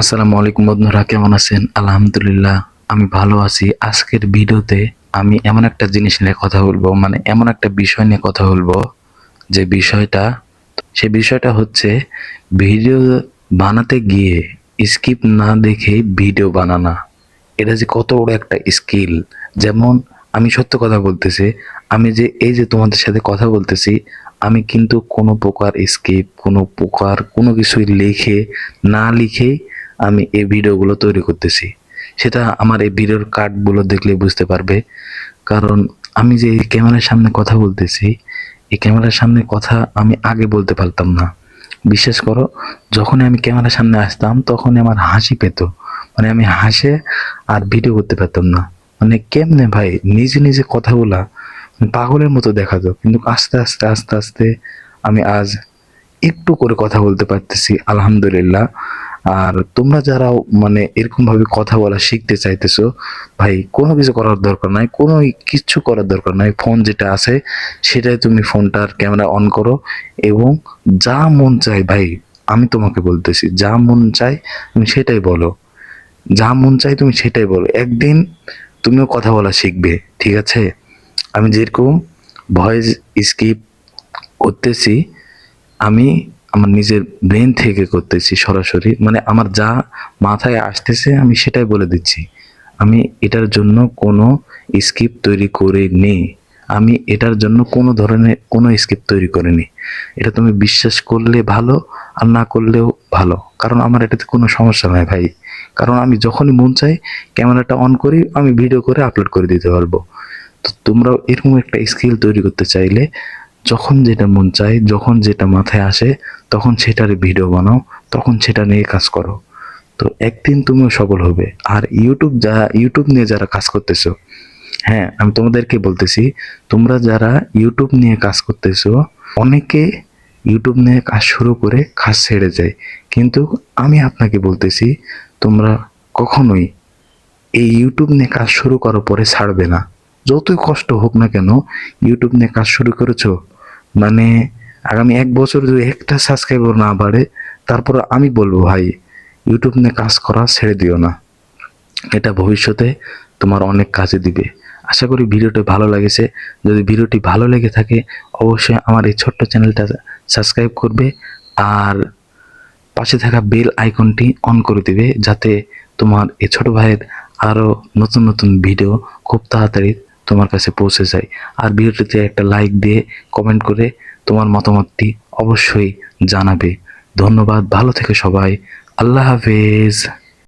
আসসালামু আলাইকুম বন্ধুরা, কেমন আছেন? আলহামদুলিল্লাহ আমি ভালো আছি। আজকের ভিডিওতে আমি এমন একটা জিনিস নিয়ে কথা বলবো, মানে এমন একটা বিষয় নিয়ে কথা বলবো যে বিষয়টা হচ্ছে ভিডিও বানাতে গিয়ে স্কিপ না দেখে ভিডিও বানানো। এটা যে কত বড় একটা স্কিল। যেমন আমি সত্য কথা বলতেছি, আমি যে এই যে তোমাদের সাথে কথা বলতেছি, আমি কিন্তু কোনো প্রকার স্কিপ, কোনো প্রকার কোনো কিছুই না লিখেই আমি এই ভিডিওগুলো তৈরি করতেছি। সেটা আমার এই ভিডিওর কাটগুলো দেখলে বুঝতে পারবে। কারণ আমি যে এই ক্যামেরার সামনে কথা বলতেছি, এই ক্যামেরার সামনে কথা আমি আগে বলতে পারতাম না। বিশ্বাস করো, যখনই আমি ক্যামেরার সামনে আসতাম তখনই আমার হাসি পেত। মানে আমি হাসে আর ভিডিও করতে পারতাম না। মানে কেমনে ভাই নিজে নিজে কথাগুলা পাগলের মতো দেখাতো, কিন্তু আস্তে আস্তে আস্তে আস্তে আমি আজ একটু করে কথা বলতে পারতেছি, আলহামদুলিল্লাহ। আর তোমরা যারা মানে এরকম ভাবে কথা বলা শিখতে চাইতেছো, ভাই কোনো কিছু করার দরকার নাই, কোনো কিচ্ছু করার দরকার নাই। ফোন যেটা আছে সেটাই তুমি ফোনটার ক্যামেরা অন করো এবং যা মন চায় ভাই, আমি তোমাকে বলতেছি যা মন চায় তুমি সেটাই বলো। যা মন চায় তুমি সেটাই বলো। একদিন তুমিও কথা বলা শিখবে, ঠিক আছে? আমি যেরকম ভয়েস স্কিপ করতেছি, আমি আমার নিজের ব্রেন থেকে করতেছি সরাসরি। মানে আমার যা মাথায় আসতেছে আমি সেটাই বলে দিচ্ছি। আমি এটার জন্য কোনো স্ক্রিপ্ট তৈরি করিনি। আমি এটার জন্য কোনো ধরনের কোনো স্ক্রিপ্ট তৈরি করিনি। এটা তুমি বিশ্বাস করলে ভালো, আর না করলেও ভালো। কারণ আমার এটাতে কোনো সমস্যা নাই ভাই। কারণ আমি যখনই মন চাই ক্যামেরাটা অন করি, আমি ভিডিও করে আপলোড করে দিতে পারবো। তো তোমরাও এরকম একটা স্কিল তৈরি করতে চাইলে যখন যেটা মন চায়, যখন যেটা মাথায় আসে তখন সেটার ভিডিও বানাও, তখন সেটা নিয়ে কাজ করো। তো একদিন তুমিও সফল হবে। আর ইউটিউব নিয়ে যারা কাজ করতেছো, হ্যাঁ আমি তোমাদেরকে বলতেছি, তোমরা যারা ইউটিউব নিয়ে কাজ করতেছো, অনেকে ইউটিউব নিয়ে কাজ শুরু করে কাজ ছেড়ে যায়, কিন্তু আমি আপনাকে বলতেছি তোমরা কখনোই এই ইউটিউব নিয়ে কাজ শুরু করার পরে ছাড়বে না। যতই কষ্ট হোক না কেন, ইউটিউব নিয়ে কাজ শুরু করেছো মানে আগামী 1 বছর যদি একটা সাবস্ক্রাইবার না বাড়ে, তারপর আমি বলবো ভাই ইউটিউব নিয়ে কাজ করা ছেড়ে দিও না। এটা ভবিষ্যতে তোমার অনেক কাজে দিবে। আশা করি ভিডিওটি ভালো লেগেছে। যদি ভিডিওটি ভালো লেগে থাকে অবশ্যই আমার এই ছোট্ট চ্যানেলটা সাবস্ক্রাইব করবে আর পাশে থাকা বেল আইকনটি অন করে দিবে, যাতে তোমার এই ছোট ভাইয়ের আরো নতুন নতুন ভিডিও খুব তাড়াতাড়ি তোমার কাছে পৌঁছে যায়। আর ভিডিওটিতে একটা লাইক দিয়ে কমেন্ট করে তোমার মতামতটি অবশ্যই জানাবে। ধন্যবাদ, ভালো থেকে সবাই। আল্লাহ হাফেজ।